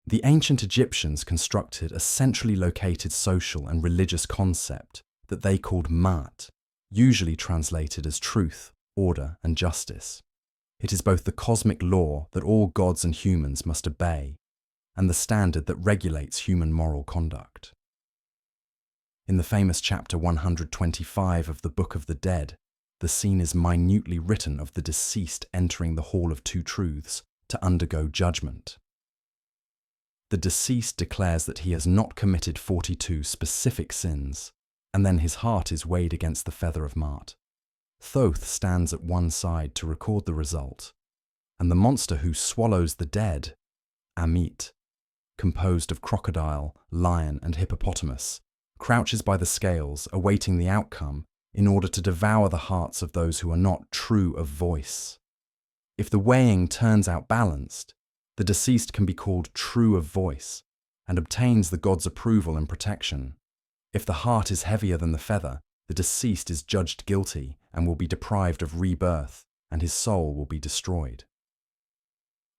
The ancient Egyptians constructed a centrally located social and religious concept that they called Maat, usually translated as truth, order, and justice. It is both the cosmic law that all gods and humans must obey, and the standard that regulates human moral conduct. In the famous chapter 125 of the Book of the Dead, the scene is minutely written of the deceased entering the Hall of Two Truths to undergo judgment. The deceased declares that he has not committed 42 specific sins, and then his heart is weighed against the feather of Maat. Thoth stands at one side to record the result, and the monster who swallows the dead, Amit, composed of crocodile, lion, and hippopotamus, crouches by the scales, awaiting the outcome in order to devour the hearts of those who are not true of voice. If the weighing turns out balanced, the deceased can be called true of voice and obtains the god's approval and protection. If the heart is heavier than the feather, the deceased is judged guilty and will be deprived of rebirth, and his soul will be destroyed.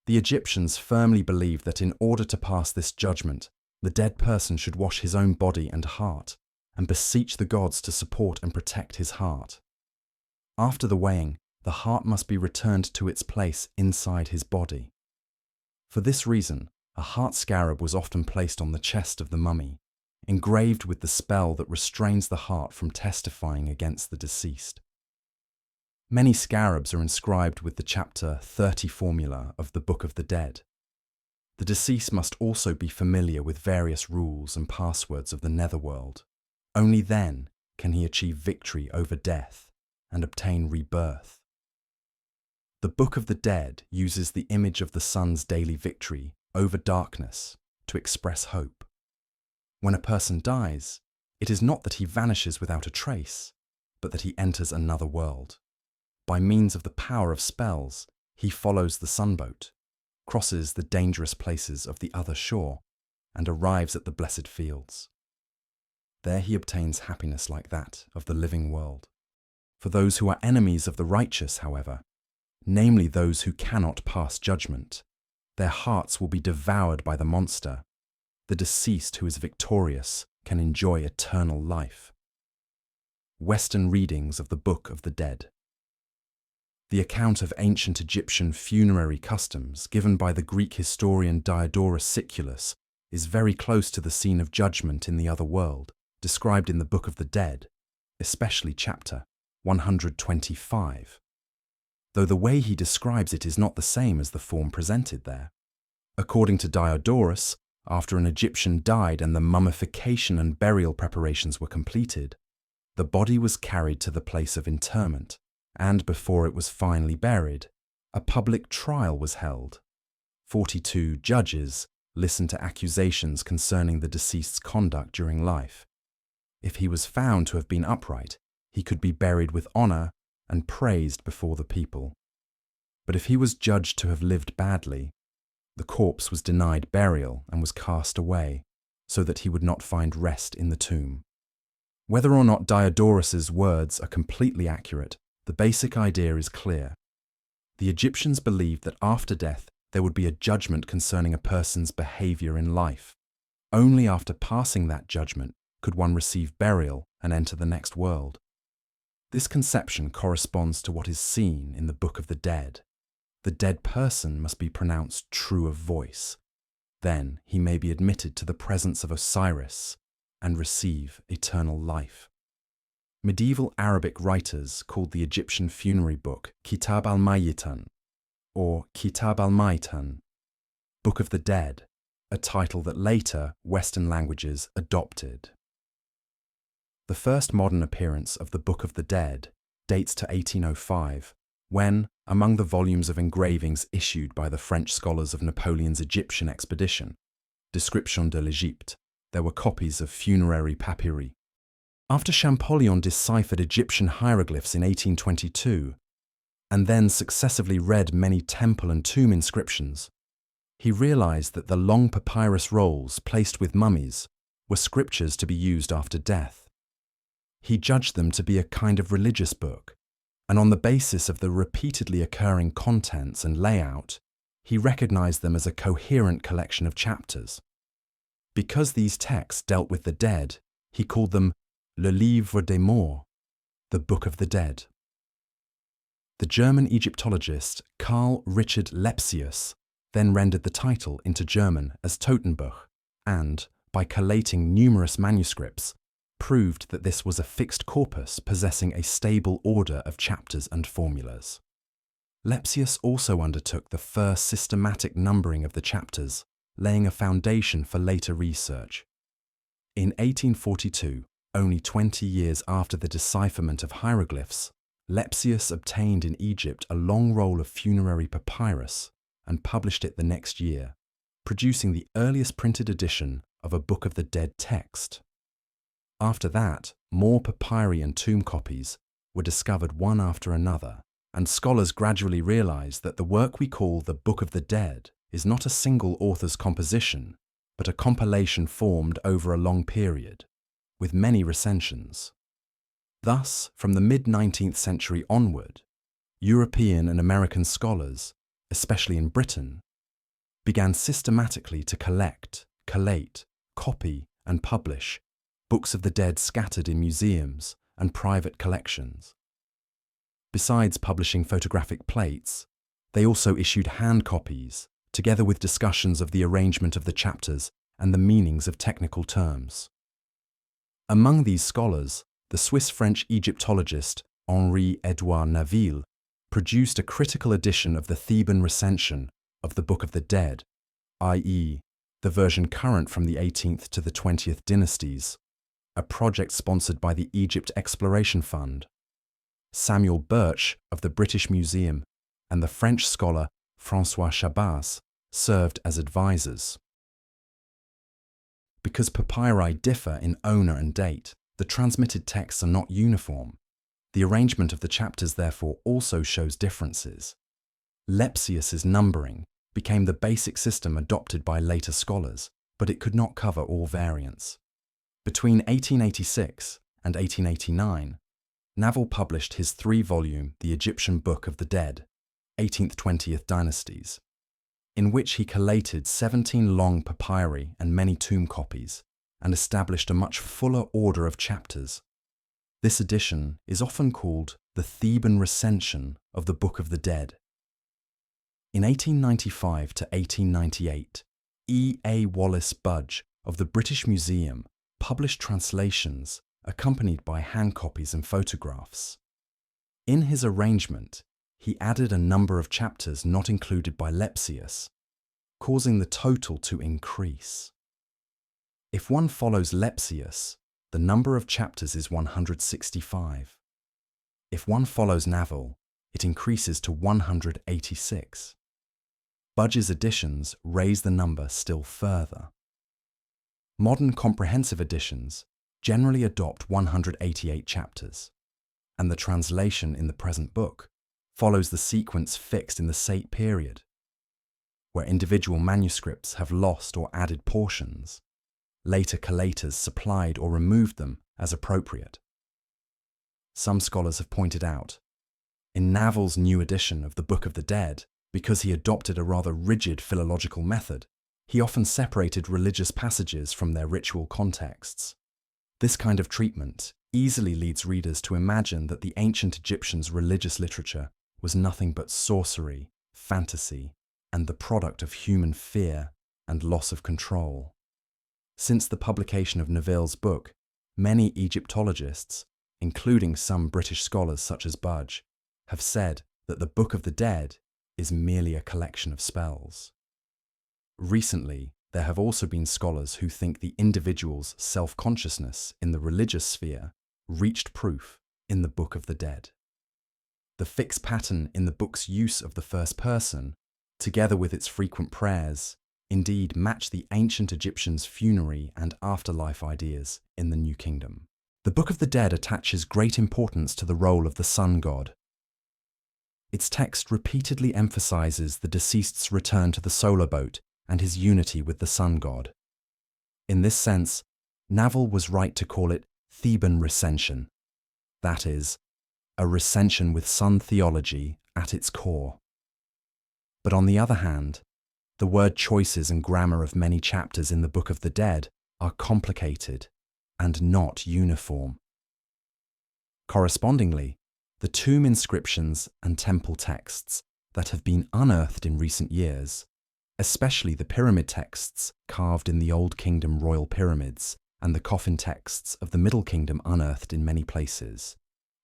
The Egyptians firmly believed that in order to pass this judgment, the dead person should wash his own body and heart and beseech the gods to support and protect his heart. After the weighing, the heart must be returned to its place inside his body. For this reason, a heart scarab was often placed on the chest of the mummy, engraved with the spell that restrains the heart from testifying against the deceased. Many scarabs are inscribed with the chapter 30 formula of the Book of the Dead. The deceased must also be familiar with various rules and passwords of the netherworld. Only then can he achieve victory over death and obtain rebirth. The Book of the Dead uses the image of the sun's daily victory over darkness to express hope. When a person dies, it is not that he vanishes without a trace, but that he enters another world. By means of the power of spells, he follows the sunboat, crosses the dangerous places of the other shore, and arrives at the blessed fields. There he obtains happiness like that of the living world. For those who are enemies of the righteous, however, namely those who cannot pass judgment, their hearts will be devoured by the monster. The deceased who is victorious can enjoy eternal life. Western readings of the Book of the Dead. The account of ancient Egyptian funerary customs given by the Greek historian Diodorus Siculus is very close to the scene of judgment in the other world, described in the Book of the Dead, especially chapter 125. Though the way he describes it is not the same as the form presented there. According to Diodorus, after an Egyptian died and the mummification and burial preparations were completed, the body was carried to the place of interment, and before it was finally buried, a public trial was held. 42 judges listened to accusations concerning the deceased's conduct during life. If he was found to have been upright, he could be buried with honor and praised before the people. But if he was judged to have lived badly, the corpse was denied burial and was cast away, so that he would not find rest in the tomb. Whether or not Diodorus's words are completely accurate, the basic idea is clear. The Egyptians believed that after death there would be a judgment concerning a person's behavior in life. Only after passing that judgment could one receive burial and enter the next world. This conception corresponds to what is seen in the Book of the Dead. The dead person must be pronounced true of voice. Then he may be admitted to the presence of Osiris and receive eternal life. Medieval Arabic writers called the Egyptian funerary book Kitab al-Mayyitan, or Kitab al-Maitan, Book of the Dead, a title that later Western languages adopted. The first modern appearance of the Book of the Dead dates to 1805, when, among the volumes of engravings issued by the French scholars of Napoleon's Egyptian expedition, Description de l'Égypte, there were copies of funerary papyri. After Champollion deciphered Egyptian hieroglyphs in 1822, and then successively read many temple and tomb inscriptions, he realized that the long papyrus rolls placed with mummies were scriptures to be used after death. He judged them to be a kind of religious book, and on the basis of the repeatedly occurring contents and layout, he recognized them as a coherent collection of chapters. Because these texts dealt with the dead, he called them Le Livre des Morts, the Book of the Dead. The German Egyptologist Karl Richard Lepsius then rendered the title into German as Totenbuch and, by collating numerous manuscripts, proved that this was a fixed corpus possessing a stable order of chapters and formulas. Lepsius also undertook the first systematic numbering of the chapters, laying a foundation for later research. In 1842, only 20 years after the decipherment of hieroglyphs, Lepsius obtained in Egypt a long roll of funerary papyrus and published it the next year, producing the earliest printed edition of a Book of the Dead text. After that, more papyri and tomb copies were discovered one after another, and scholars gradually realized that the work we call the Book of the Dead is not a single author's composition, but a compilation formed over a long period, with many recensions. Thus, from the mid-19th century onward, European and American scholars, especially in Britain, began systematically to collect, collate, copy, and publish books of the dead scattered in museums and private collections. Besides publishing photographic plates, they also issued hand copies, together with discussions of the arrangement of the chapters and the meanings of technical terms. Among these scholars, the Swiss-French Egyptologist Henri-Édouard Naville produced a critical edition of the Theban recension of the Book of the Dead, i.e., the version current from the 18th to the 20th dynasties, a project sponsored by the Egypt Exploration Fund. Samuel Birch of the British Museum and the French scholar François Chabas served as advisors. Because papyri differ in owner and date, the transmitted texts are not uniform. The arrangement of the chapters therefore also shows differences. Lepsius's numbering became the basic system adopted by later scholars, but it could not cover all variants. Between 1886 and 1889, Naville published his 3-volume The Egyptian Book of the Dead, 18th-20th dynasties, in which he collated 17 long papyri and many tomb copies, and established a much fuller order of chapters. This edition is often called the Theban recension of the Book of the Dead. In 1895 to 1898, E. A. Wallace Budge of the British Museum published translations accompanied by hand copies and photographs. In his arrangement, he added a number of chapters not included by Lepsius, causing the total to increase. If one follows Lepsius, the number of chapters is 165. If one follows Naville, it increases to 186. Budge's editions raise the number still further. Modern comprehensive editions generally adopt 188 chapters, and the translation in the present book follows the sequence fixed in the Sate period, where individual manuscripts have lost or added portions. Later collators supplied or removed them as appropriate. Some scholars have pointed out, in Naville's new edition of the Book of the Dead, because he adopted a rather rigid philological method, he often separated religious passages from their ritual contexts. This kind of treatment easily leads readers to imagine that the ancient Egyptians' religious literature was nothing but sorcery, fantasy, and the product of human fear and loss of control. Since the publication of Naville's book, many Egyptologists, including some British scholars such as Budge, have said that the Book of the Dead is merely a collection of spells. Recently, there have also been scholars who think the individual's self-consciousness in the religious sphere reached proof in the Book of the Dead. The fixed pattern in the book's use of the first person, together with its frequent prayers, indeed match the ancient Egyptians' funerary and afterlife ideas in the New Kingdom. The Book of the Dead attaches great importance to the role of the sun god. Its text repeatedly emphasizes the deceased's return to the solar boat and his unity with the sun god. In this sense, Naville was right to call it Theban recension, that is, a recension with sun theology at its core. But on the other hand, the word choices and grammar of many chapters in the Book of the Dead are complicated and not uniform. Correspondingly, the tomb inscriptions and temple texts that have been unearthed in recent years, especially the pyramid texts carved in the Old Kingdom royal pyramids and the coffin texts of the Middle Kingdom unearthed in many places,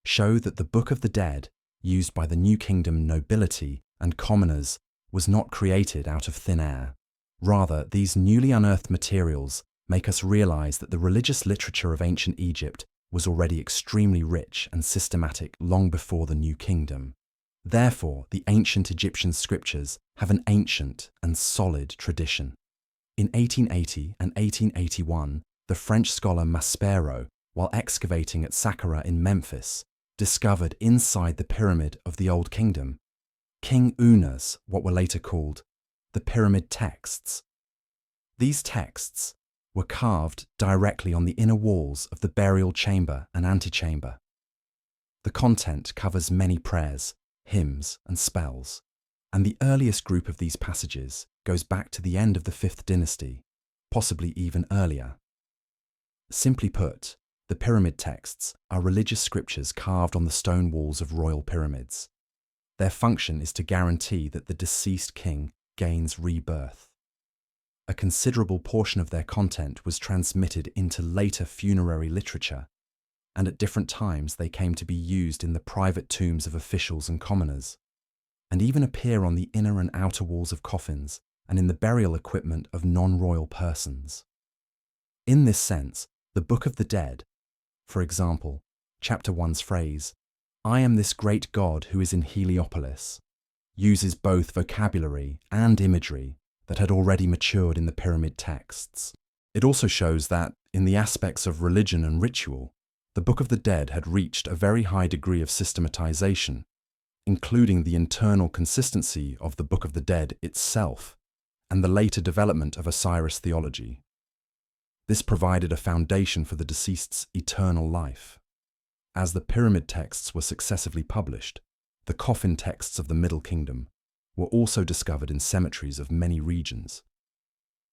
show that the Book of the Dead used by the New Kingdom nobility and commoners was not created out of thin air. Rather, these newly unearthed materials make us realize that the religious literature of ancient Egypt was already extremely rich and systematic long before the New Kingdom. Therefore, the ancient Egyptian scriptures have an ancient and solid tradition. In 1880 and 1881, the French scholar Maspero, while excavating at Saqqara in Memphis, discovered inside the pyramid of the Old Kingdom King Una's, what were later called the pyramid texts. These texts were carved directly on the inner walls of the burial chamber and antechamber. The content covers many prayers, hymns, and spells, and the earliest group of these passages goes back to the end of the 5th dynasty, possibly even earlier. Simply put, the pyramid texts are religious scriptures carved on the stone walls of royal pyramids. Their function is to guarantee that the deceased king gains rebirth. A considerable portion of their content was transmitted into later funerary literature, and at different times they came to be used in the private tombs of officials and commoners, and even appear on the inner and outer walls of coffins and in the burial equipment of non-royal persons. In this sense, the Book of the Dead, for example, chapter 1's phrase, "I am this great God who is in Heliopolis," uses both vocabulary and imagery that had already matured in the pyramid texts. It also shows that, in the aspects of religion and ritual, the Book of the Dead had reached a very high degree of systematization, including the internal consistency of the Book of the Dead itself and the later development of Osiris theology. This provided a foundation for the deceased's eternal life. As the pyramid texts were successively published, the coffin texts of the Middle Kingdom were also discovered in cemeteries of many regions.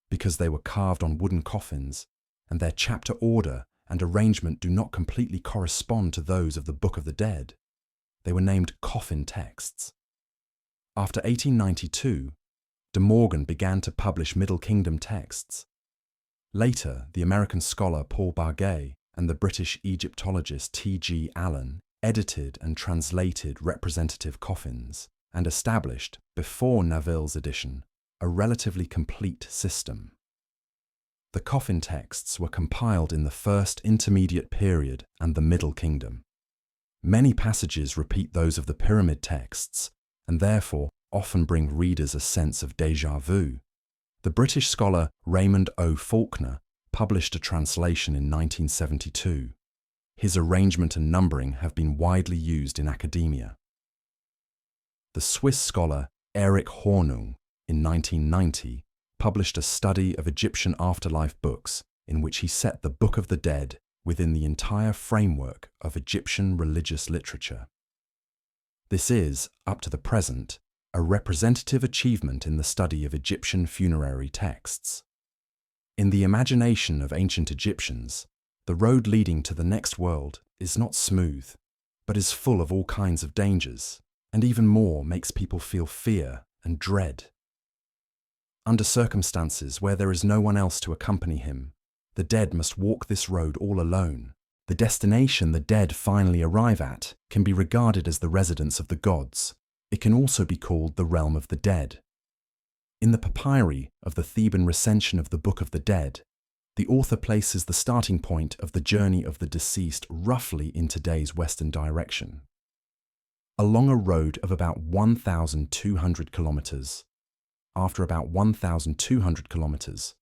Because they were carved on wooden coffins, and their chapter order and arrangement do not completely correspond to those of the Book of the Dead, they were named coffin texts. After 1892, De Morgan began to publish Middle Kingdom texts. Later, the American scholar Paul Bargay and the British Egyptologist T.G. Allen edited and translated representative coffins and established, before Naville's edition, a relatively complete system. The coffin texts were compiled in the First Intermediate Period and the Middle Kingdom. Many passages repeat those of the pyramid texts and therefore often bring readers a sense of déjà vu. The British scholar Raymond O. Faulkner published a translation in 1972. His arrangement and numbering have been widely used in academia. The Swiss scholar Erich Hornung, in 1990, published a study of Egyptian afterlife books in which he set the Book of the Dead within the entire framework of Egyptian religious literature. This is, up to the present, a representative achievement in the study of Egyptian funerary texts. In the imagination of ancient Egyptians, the road leading to the next world is not smooth, but is full of all kinds of dangers, and even more makes people feel fear and dread. Under circumstances where there is no one else to accompany him, the dead must walk this road all alone. The destination the dead finally arrive at can be regarded as the residence of the gods. It can also be called the realm of the dead. In the papyri of the Theban recension of the Book of the Dead, the author places the starting point of the journey of the deceased roughly in today's western direction. Along a road of about 1,200 kilometers. After about 1,200 kilometers,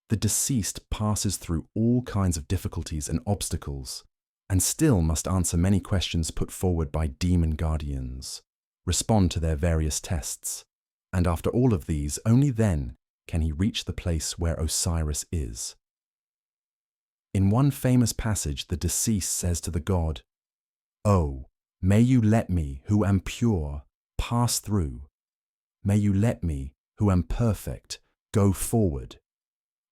the deceased passes through all kinds of difficulties and obstacles, and still must answer many questions put forward by demon guardians, respond to their various tests, and after all of these, only then can he reach the place where Osiris is. In one famous passage, the deceased says to the god, "Oh, may you let me, who am pure, pass through. may you let me, who am perfect, go forward.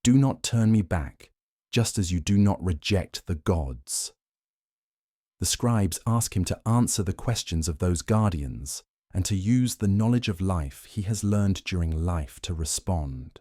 Do not turn me back, just as you do not reject the gods." The scribes ask him to answer the questions of those guardians and to use the knowledge of life he has learned during life to respond.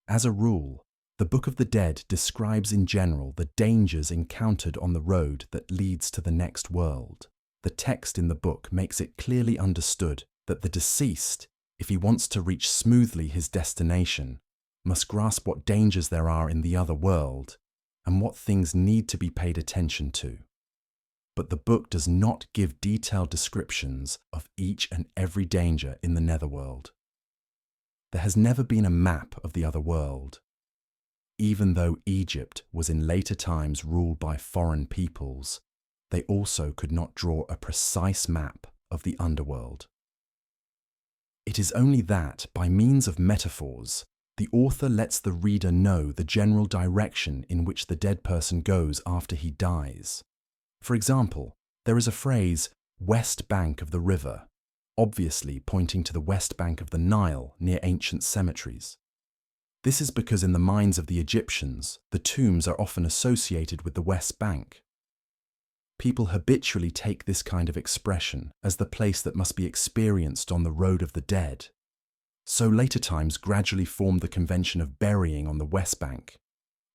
As a rule, the Book of the Dead describes in general the dangers encountered on the road that leads to the next world. The text in the book makes it clearly understood that the deceased, if he wants to reach smoothly his destination, must grasp what dangers there are in the other world and what things need to be paid attention to. But the book does not give detailed descriptions of each and every danger in the netherworld. There has never been a map of the other world. Even though Egypt was in later times ruled by foreign peoples, they also could not draw a precise map of the underworld. It is only that, by means of metaphors, the author lets the reader know the general direction in which the dead person goes after he dies. For example, there is a phrase, "west bank of the river," obviously pointing to the west bank of the Nile near ancient cemeteries. This is because in the minds of the Egyptians, the tombs are often associated with the west bank. People habitually take this kind of expression as the place that must be experienced on the road of the dead. So later times gradually formed the convention of burying on the west bank.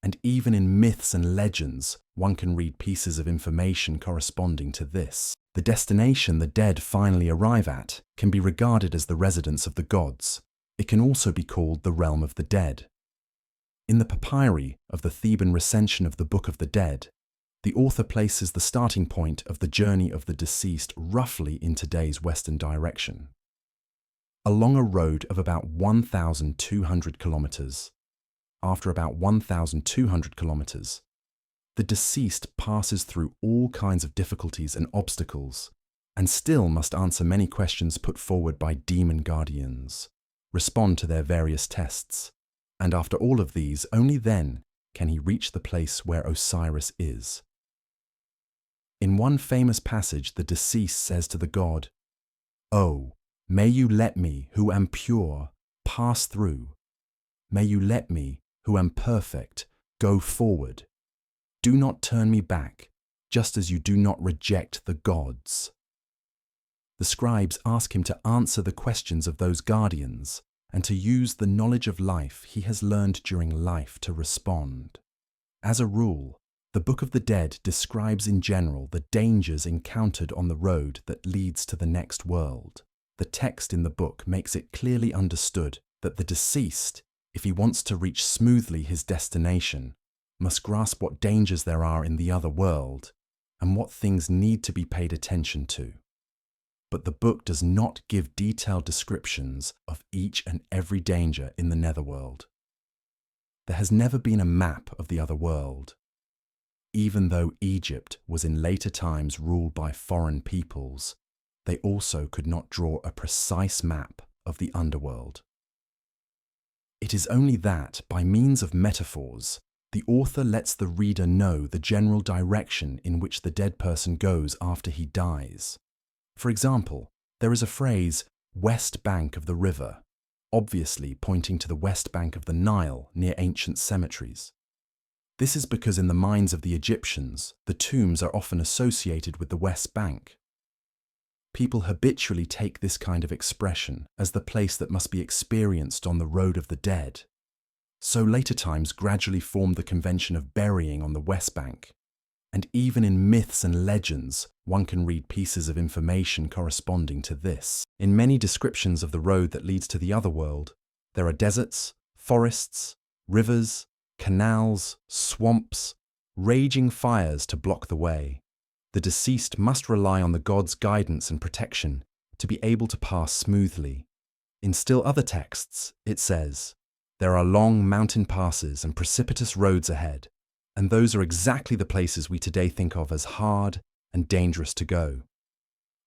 And even in myths and legends, one can read pieces of information corresponding to this. The destination the dead finally arrive at can be regarded as the residence of the gods. It can also be called the realm of the dead. In the papyri of the Theban recension of the Book of the Dead, the author places the starting point of the journey of the deceased roughly in today's western direction. Along a road of about 1,200 kilometers. After about 1,200 kilometers, the deceased passes through all kinds of difficulties and obstacles, and still must answer many questions put forward by demon guardians, respond to their various tests, and after all of these, only then can he reach the place where Osiris is. In one famous passage, the deceased says to the god, "Oh, may you let me, who am pure, pass through. May you let me, who am perfect, go forward. Do not turn me back, just as you do not reject the gods." The scribes ask him to answer the questions of those guardians and to use the knowledge of life he has learned during life to respond. As a rule, the Book of the Dead describes in general the dangers encountered on the road that leads to the next world. The text in the book makes it clearly understood that the deceased, if he wants to reach smoothly his destination, must grasp what dangers there are in the other world and what things need to be paid attention to. But the book does not give detailed descriptions of each and every danger in the netherworld. There has never been a map of the other world. Even though Egypt was in later times ruled by foreign peoples, they also could not draw a precise map of the underworld. It is only that, by means of metaphors, the author lets the reader know the general direction in which the dead person goes after he dies. For example, there is a phrase, "west bank of the river," obviously pointing to the west bank of the Nile near ancient cemeteries. This is because in the minds of the Egyptians, the tombs are often associated with the west bank. People habitually take this kind of expression as the place that must be experienced on the road of the dead. So later times gradually formed the convention of burying on the west bank. And even in myths and legends, one can read pieces of information corresponding to this. In many descriptions of the road that leads to the other world, there are deserts, forests, rivers, canals, swamps, raging fires to block the way. The deceased must rely on the gods' guidance and protection to be able to pass smoothly. In still other texts, it says, "There are long mountain passes and precipitous roads ahead, and those are exactly the places we today think of as hard and dangerous to go.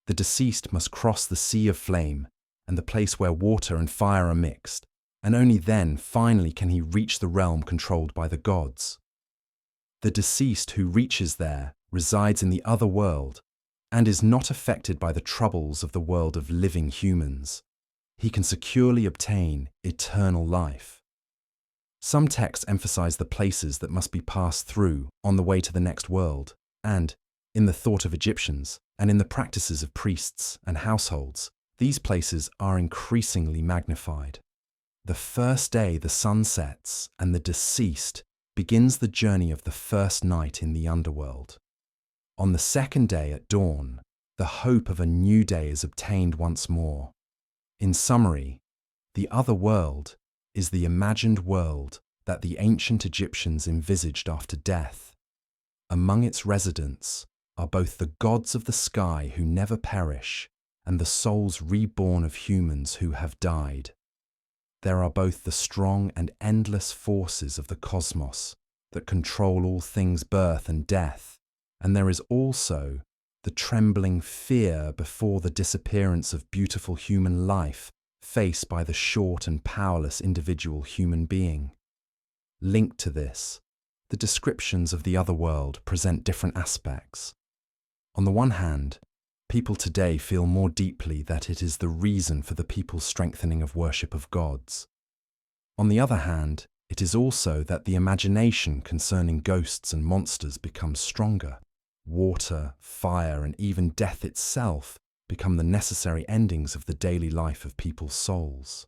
The deceased must cross the sea of flame and the place where water and fire are mixed, and only then finally can he reach the realm controlled by the gods. The deceased who reaches there resides in the other world and is not affected by the troubles of the world of living humans. he can securely obtain eternal life. Some texts emphasize the places that must be passed through on the way to the next world, and, in the thought of Egyptians, and in the practices of priests and households, these places are increasingly magnified. The first day the sun sets and the deceased begins the journey of the first night in the underworld. On the second day at dawn, the hope of a new day is obtained once more. In summary, the other world is the imagined world that the ancient Egyptians envisaged after death. Among its residents are both the gods of the sky who never perish and the souls reborn of humans who have died. There are both the strong and endless forces of the cosmos that control all things birth and death, and there is also the trembling fear before the disappearance of beautiful human life faced by the short and powerless individual human being. Linked to this, the descriptions of the other world present different aspects. On the one hand, people today feel more deeply that it is the reason for the people's strengthening of worship of gods. On the other hand, it is also that the imagination concerning ghosts and monsters becomes stronger. Water, fire, and even death itself become the necessary endings of the daily life of people's souls.